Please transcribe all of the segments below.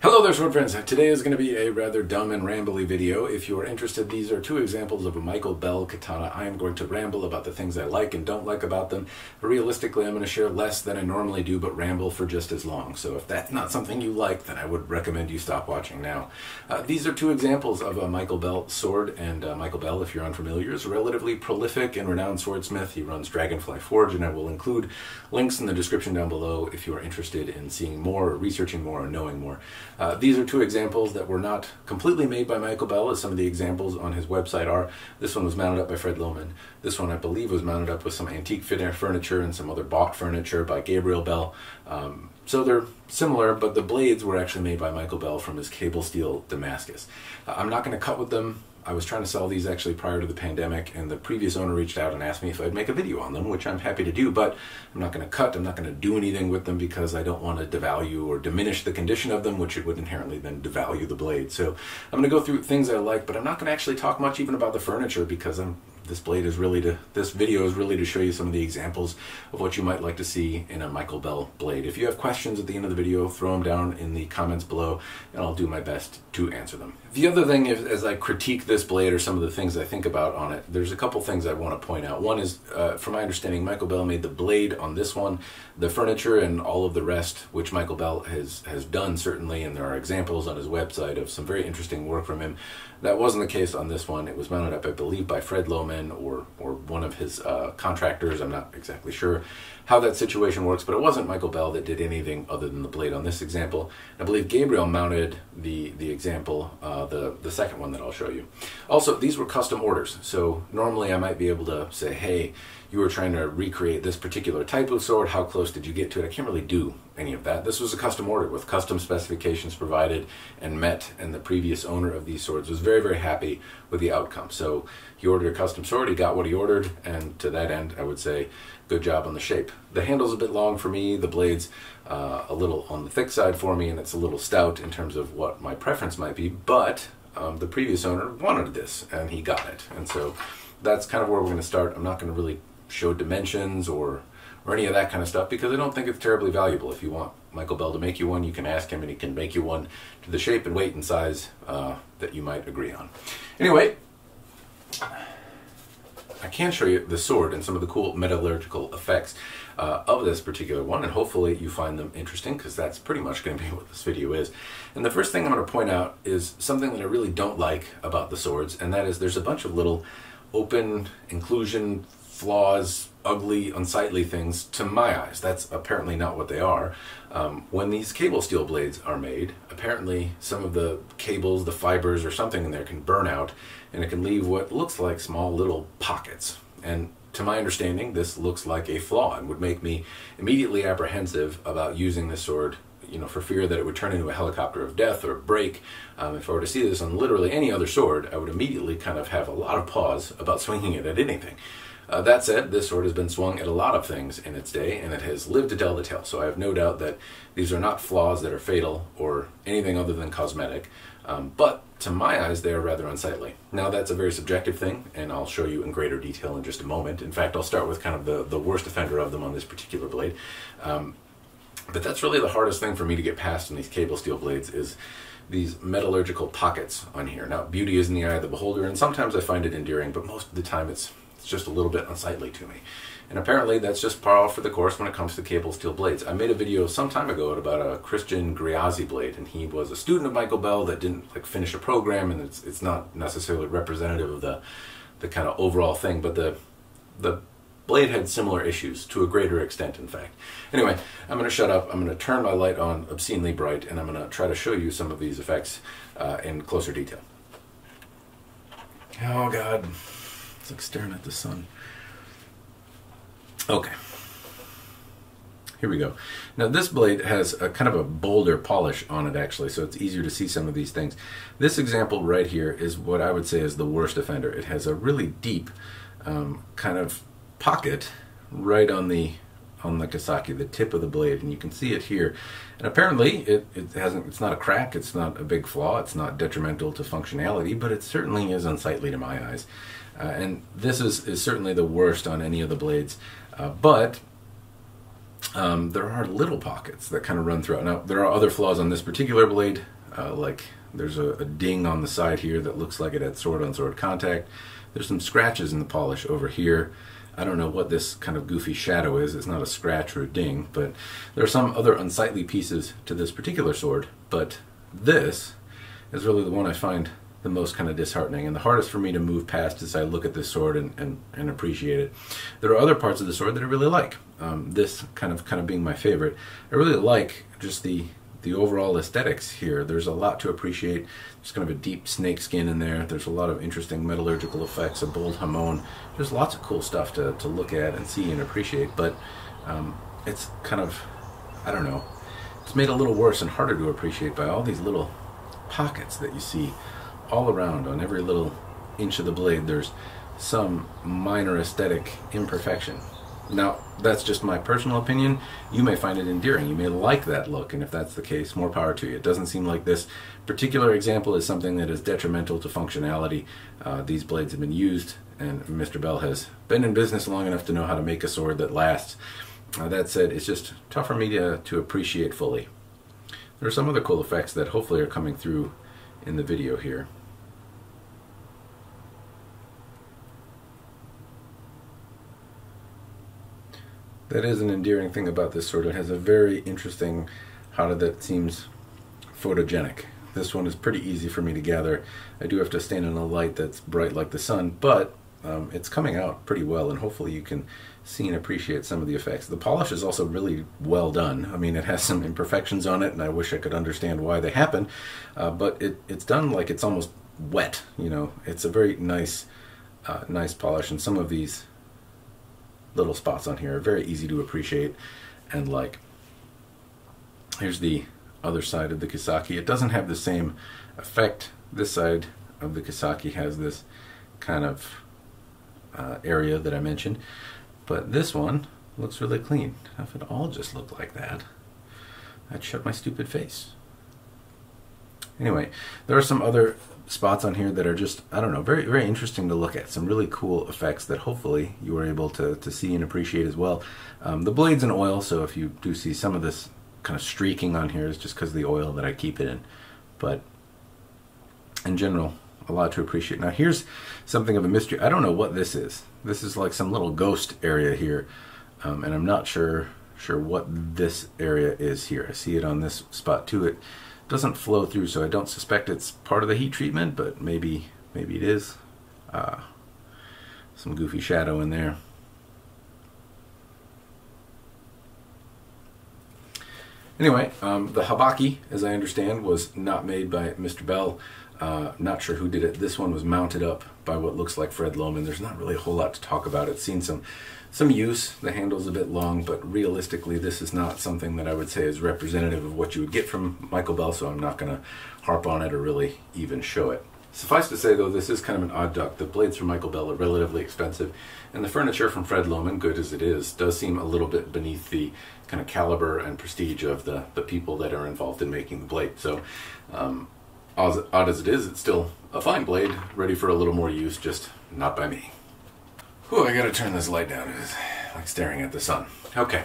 Hello there, sword friends. Today is going to be a rather dumb and rambly video. If you are interested, these are two examples of a Michael Bell katana. I am going to ramble about the things I like and don't like about them. Realistically, I'm going to share less than I normally do, but ramble for just as long. So if that's not something you like, then I would recommend you stop watching now. These are two examples of a Michael Bell sword, and Michael Bell, if you're unfamiliar, is a relatively prolific and renowned swordsmith. He runs Dragonfly Forge, and I will include links in the description down below if you are interested in seeing more, or researching more, or knowing more. These are two examples that were not completely made by Michael Bell, as some of the examples on his website are. This one was mounted up by Fred Lohman. This one, I believe, was mounted up with some antique furniture and some other bought furniture by Gabriel Bell. So they're similar, but the blades were actually made by Michael Bell from his cable steel Damascus. I'm not going to cut with them. I was trying to sell these actually prior to the pandemic, and the previous owner reached out and asked me if I'd make a video on them, which I'm happy to do, but I'm not going to cut, I'm not going to do anything with them because I don't want to devalue or diminish the condition of them, which it would inherently then devalue the blade. So I'm going to go through things I like, but I'm not going to actually talk much even about the furniture because this video is really to show you some of the examples of what you might like to see in a Michael Bell blade. If you have questions at the end of the video, throw them down in the comments below, and I'll do my best to answer them. The other thing is, as I critique this blade or some of the things I think about on it, there's a couple things I want to point out. One is, from my understanding, Michael Bell made the blade on this one. The furniture and all of the rest, which Michael Bell has done certainly, and there are examples on his website of some very interesting work from him. That wasn't the case on this one. It was mounted up, I believe, by Fred Lohman or one of his contractors. I'm not exactly sure how that situation works, but it wasn't Michael Bell that did anything other than the blade on this example. I believe Gabriel mounted the example, the second one that I'll show you. Also, these were custom orders, so normally I might be able to say, hey, you were trying to recreate this particular type of sword, how close did you get to it? I can't really do any of that. This was a custom order with custom specifications provided and met, and the previous owner of these swords was very, very happy with the outcome. So he ordered a custom sword, he got what he ordered, and to that end, I would say, good job on the shape. The handle's a bit long for me, the blade's a little on the thick side for me, and it's a little stout in terms of what my preference might be, but the previous owner wanted this, and he got it. And so that's kind of where we're going to start. I'm not going to really show dimensions or any of that kind of stuff because I don't think it's terribly valuable. If you want Michael Bell to make you one, you can ask him and he can make you one to the shape and weight and size that you might agree on. Anyway, I can show you the sword and some of the cool metallurgical effects of this particular one, and hopefully you find them interesting because that's pretty much going to be what this video is. And the first thing I'm going to point out is something that I really don't like about the swords, and that is there's a bunch of little open inclusion flaws, ugly, unsightly things to my eyes. That's apparently not what they are. When these cable steel blades are made, apparently some of the cables, the fibers or something in there can burn out, and it can leave what looks like small little pockets. And to my understanding, this looks like a flaw and would make me immediately apprehensive about using this sword, you know, for fear that it would turn into a helicopter of death or break. If I were to see this on literally any other sword, I would immediately kind of have a lot of pause about swinging it at anything. That said, this sword has been swung at a lot of things in its day, and it has lived to tell the tale. So I have no doubt that these are not flaws that are fatal or anything other than cosmetic. But to my eyes, they are rather unsightly. Now, that's a very subjective thing, and I'll show you in greater detail in just a moment. In fact, I'll start with kind of the worst offender of them on this particular blade. But that's really the hardest thing for me to get past in these cable steel blades is these metallurgical pockets on here. Now, beauty is in the eye of the beholder, and sometimes I find it endearing, but most of the time it's just a little bit unsightly to me. And apparently that's just par for the course when it comes to cable steel blades. I made a video some time ago about a Christian Griazzi blade, and he was a student of Michael Bell that didn't finish a program, and it's not necessarily representative of the kind of overall thing, but the blade had similar issues to a greater extent, in fact. Anyway, I'm going to shut up, I'm going to turn my light on obscenely bright, and I'm going to try to show you some of these effects in closer detail. Oh God. It's like staring at the sun. Okay. Here we go. Now this blade has a kind of a bolder polish on it actually, so it's easier to see some of these things. This example right here is what I would say is the worst offender. It has a really deep kind of pocket right on the Kasaki, the tip of the blade, and you can see it here. And apparently it's not a crack, it's not a big flaw, it's not detrimental to functionality, but it certainly is unsightly to my eyes. And this is certainly the worst on any of the blades. But there are little pockets that kind of run throughout. Now, there are other flaws on this particular blade, like there's a ding on the side here that looks like it had sword-on-sword contact. There's some scratches in the polish over here. I don't know what this kind of goofy shadow is. It's not a scratch or a ding, but there are some other unsightly pieces to this particular sword, but this is really the one I find the most kind of disheartening and the hardest for me to move past as I look at this sword and appreciate it. There are other parts of the sword that I really like. This kind of being my favorite. I really like just the overall aesthetics here. There's a lot to appreciate. There's kind of a deep snake skin in there. There's a lot of interesting metallurgical effects, a bold hamon. There's lots of cool stuff to look at and see and appreciate, but it's kind of, I don't know, it's made a little worse and harder to appreciate by all these little pockets that you see all around. On every little inch of the blade there's some minor aesthetic imperfection. Now, that's just my personal opinion. You may find it endearing. You may like that look, and if that's the case, more power to you. It doesn't seem like this particular example is something that is detrimental to functionality. These blades have been used, and Mr. Bell has been in business long enough to know how to make a sword that lasts. That said, it's just tough for me to appreciate fully. There are some other cool effects that hopefully are coming through in the video here. That is an endearing thing about this sword. It has a very interesting hata that seems photogenic. This one is pretty easy for me to gather. I do have to stand in a light that's bright like the sun, but it's coming out pretty well, and hopefully you can see and appreciate some of the effects. The polish is also really well done. I mean, it has some imperfections on it, and I wish I could understand why they happen, but it's done like it's almost wet. You know, it's a very nice polish, and some of these little spots on here are very easy to appreciate and like. Here's the other side of the Kisaki. It doesn't have the same effect. This side of the Kisaki has this kind of area that I mentioned, but this one looks really clean. If it all just looked like that, I'd shut my stupid face. Anyway, there are some other spots on here that are just, I don't know, very, very interesting to look at. Some really cool effects that hopefully you were able to see and appreciate as well. The blade's in oil, so if you do see some of this kind of streaking on here, it's just because of the oil that I keep it in. But in general, a lot to appreciate. Now here's something of a mystery. I don't know what this is. This is like some little ghost area here, and I'm not sure what this area is here. I see it on this spot too. It doesn't flow through, so I don't suspect it's part of the heat treatment, but maybe it is. Some goofy shadow in there. Anyway, the habaki, as I understand, was not made by Mr. Bell. Not sure who did it. This one was mounted up by what looks like Fred Lohman. There's not really a whole lot to talk about. It's seen some use. The handle's a bit long, but realistically this is not something that I would say is representative of what you would get from Michael Bell, so I'm not going to harp on it or really even show it. Suffice to say, though, this is kind of an odd duck. The blades from Michael Bell are relatively expensive, and the furniture from Fred Lohman, good as it is, does seem a little bit beneath the kind of caliber and prestige of the people that are involved in making the blade. So, odd as it is, it's still a fine blade, ready for a little more use, just not by me. Whew, I gotta turn this light down. It's like staring at the sun. Okay.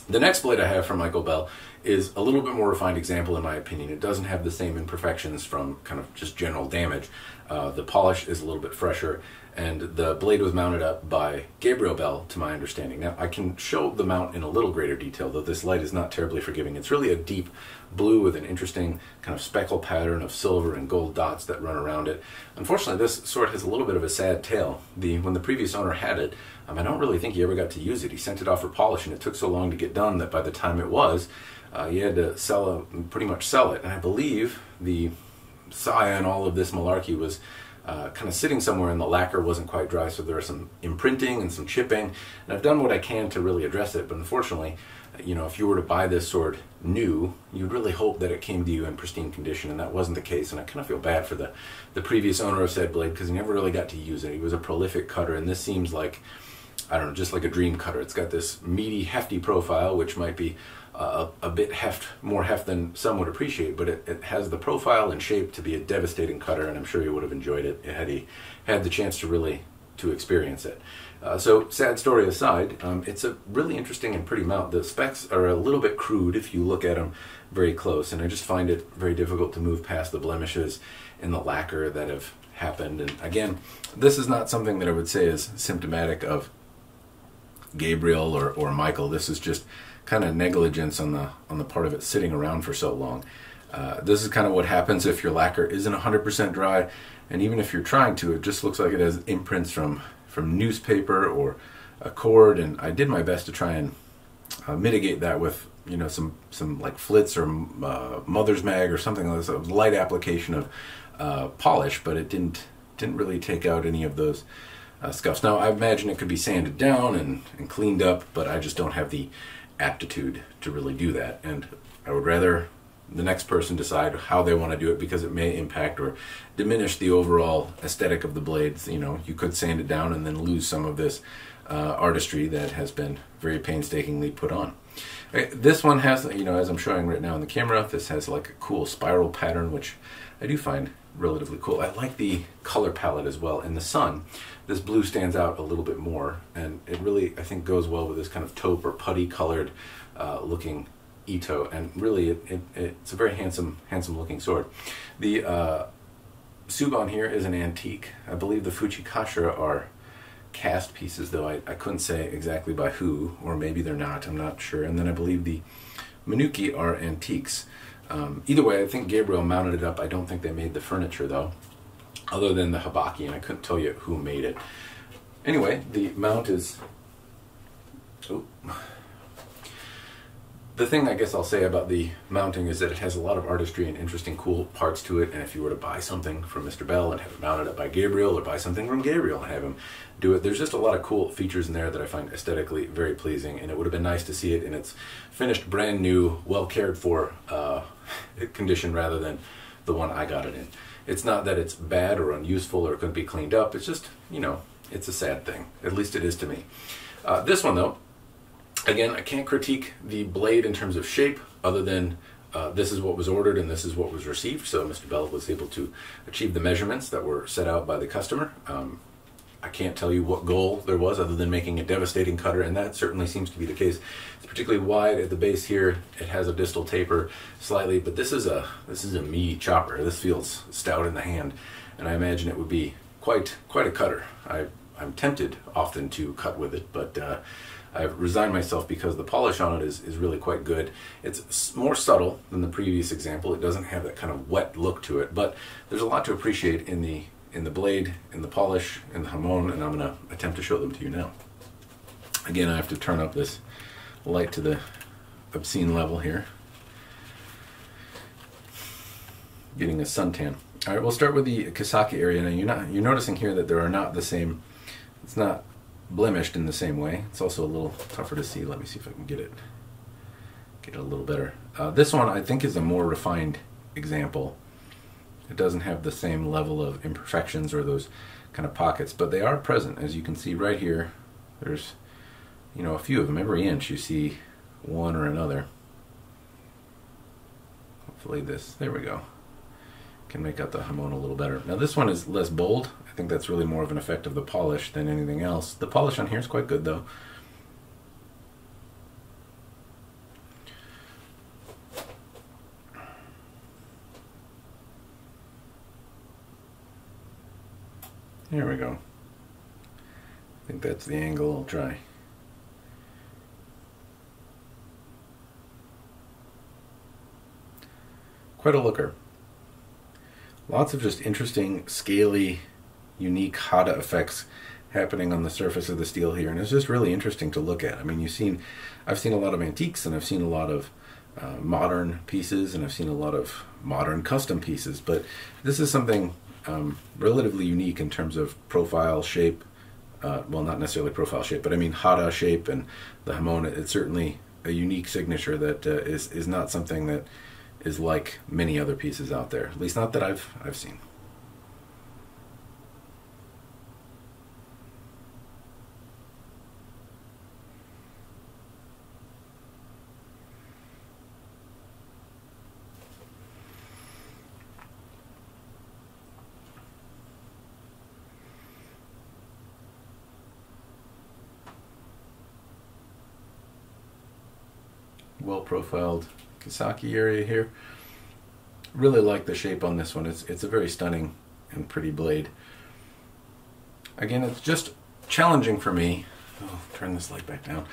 The next blade I have from Michael Bell is a little bit more refined example, in my opinion. It doesn't have the same imperfections from kind of just general damage. The polish is a little bit fresher, and the blade was mounted up by Gabriel Bell, to my understanding. Now, I can show the mount in a little greater detail, though this light is not terribly forgiving. It's really a deep blue with an interesting kind of speckle pattern of silver and gold dots that run around it. Unfortunately, this sword has a little bit of a sad tale. When the previous owner had it, I don't really think he ever got to use it. He sent it off for polish, and it took so long to get done that by the time it was, he had to pretty much sell it. And I believe the saya and all of this malarkey was kind of sitting somewhere, and the lacquer wasn't quite dry, so there was some imprinting and some chipping. And I've done what I can to really address it, but unfortunately, you know, if you were to buy this sword new, you'd really hope that it came to you in pristine condition, and that wasn't the case. And I kind of feel bad for the previous owner of said blade, because he never really got to use it. He was a prolific cutter, and this seems like, I don't know, just like a dream cutter. It's got this meaty, hefty profile, which might be a bit more heft than some would appreciate, but it has the profile and shape to be a devastating cutter, and I'm sure he would have enjoyed it had he had the chance to really to experience it. So sad story aside, it's a really interesting and pretty mount. The specs are a little bit crude if you look at them very close, and I just find it very difficult to move past the blemishes in the lacquer that have happened. And again, this is not something that I would say is symptomatic of Gabriel or Michael. This is just kind of negligence on the part of it sitting around for so long. This is kind of what happens if your lacquer isn't 100% dry, and even if you're trying to, it just looks like it has imprints from newspaper or a cord. And I did my best to try and mitigate that with some like Flitz or Mother's Mag or something like this, a light application of polish, but it didn't really take out any of those scuffs. Now I imagine it could be sanded down and cleaned up, but I just don't have the aptitude to really do that, and I would rather the next person decide how they want to do it, because it may impact or diminish the overall aesthetic of the blades. You could sand it down and then lose some of this artistry that has been very painstakingly put on. This one has, as I'm showing right now on the camera, this has like a cool spiral pattern, which I do find relatively cool. I like the color palette as well. In the sun, this blue stands out a little bit more, and it really, I think, goes well with this kind of taupe or putty colored looking Ito, and really it's a very handsome looking sword. The tsuba on here is an antique. I believe the Fuchikashira are cast pieces, though I couldn't say exactly by who, or maybe they're not, I'm not sure. And then I believe the Minuki are antiques. Either way, I think Gabriel mounted it up. I don't think they made the furniture, though, other than the habaki, and I couldn't tell you who made it. Anyway, the mount is... Oh. The thing I guess I'll say about the mounting is that it has a lot of artistry and interesting, cool parts to it. And if you were to buy something from Mr. Bell and have it mounted up by Gabriel, or buy something from Gabriel and have him do it, there's just a lot of cool features in there that I find aesthetically very pleasing. And it would have been nice to see it in its finished, brand new, well cared for condition rather than the one I got it in. It's not that it's bad or unuseful or couldn't be cleaned up. It's just, it's a sad thing. At least it is to me. This one, though, again, I can't critique the blade in terms of shape, other than this is what was ordered and this is what was received. So Mr. Bell was able to achieve the measurements that were set out by the customer. I can't tell you what goal there was other than making a devastating cutter, and that certainly seems to be the case. It's particularly wide at the base here. It has a distal taper slightly, but this is a meaty chopper. This feels stout in the hand, and I imagine it would be quite a cutter. I'm tempted often to cut with it, but I've resigned myself because the polish on it is really quite good. It's more subtle than the previous example. It doesn't have that kind of wet look to it, but there's a lot to appreciate in the blade, in the polish, in the hamon, and I'm going to attempt to show them to you now. Again, I have to turn up this light to the obscene level here. Getting a suntan. All right, we'll start with the Kasaki area. Now you're noticing here that there are not the same. It's not blemished in the same way. It's also a little tougher to see. Let me see if I can get it a little better. This one I think is a more refined example. It doesn't have the same level of imperfections or those kind of pockets, but they are present. As you can see right here, there's a few of them. Every inch you see one or another. Hopefully there we go, can make out the hamon a little better. Now this one is less bold. I think that's really more of an effect of the polish than anything else. The polish on here is quite good, though. There we go. I think that's the angle I'll try. Quite a looker. Lots of just interesting, scaly, unique Hada effects happening on the surface of the steel here, and it's just really interesting to look at. I mean, I've seen a lot of antiques, and I've seen a lot of modern pieces, and I've seen a lot of modern custom pieces, but this is something relatively unique in terms of profile, shape. Well, not necessarily profile shape, but I mean Hada shape and the hamon. It's certainly a unique signature that is not something that is like many other pieces out there, at least not that I've seen. well profiled Kisaki area here. Really like the shape on this one. It's a very stunning and pretty blade. Again, it's just challenging for me. Oh, turn this light back down.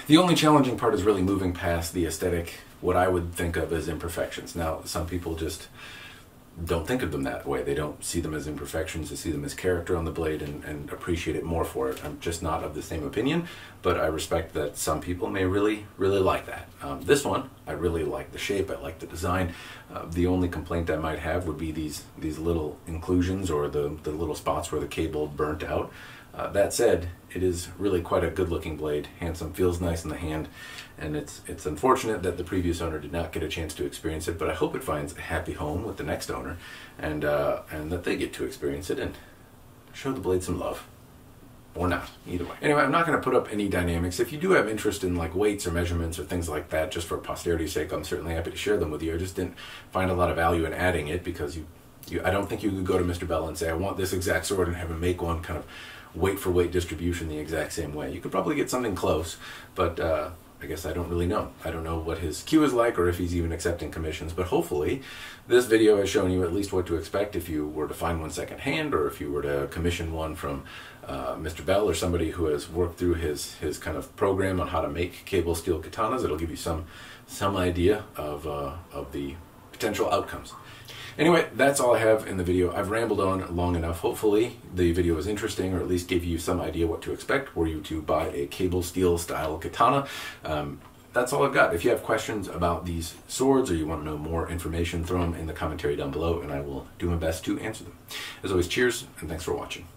The only challenging part is really moving past the aesthetic, what I would think of as imperfections. Now, some people just don't think of them that way. They don't see them as imperfections, they see them as character on the blade and appreciate it more for it. I'm just not of the same opinion, but I respect that some people may really like that. This one, I really like the shape, I like the design. The only complaint I might have would be these little inclusions or the little spots where the cable burnt out. That said, it is really quite a good looking blade, handsome, feels nice in the hand, and it's unfortunate that the previous owner did not get a chance to experience it, but I hope it finds a happy home with the next owner, and that they get to experience it and show the blade some love. Or not, either way. Anyway, I'm not going to put up any dynamics. If you do have interest in like weights or measurements or things like that, just for posterity's sake, I'm certainly happy to share them with you. I just didn't find a lot of value in adding it because I don't think you could go to Mr. Bell and say, I want this exact sword, and have him make one kind of weight for weight distribution the exact same way. You could probably get something close, but I guess I don't really know. I don't know what his queue is like or if he's even accepting commissions, but hopefully this video has shown you at least what to expect if you were to find one secondhand, or if you were to commission one from Mr. Bell or somebody who has worked through his kind of program on how to make cable steel katanas. It'll give you some idea of the potential outcomes. Anyway, that's all I have in the video. I've rambled on long enough. Hopefully the video was interesting, or at least gave you some idea what to expect were you to buy a cable steel style katana. That's all I've got. If you have questions about these swords, or you want to know more information, throw them in the commentary down below and I will do my best to answer them. As always, cheers and thanks for watching.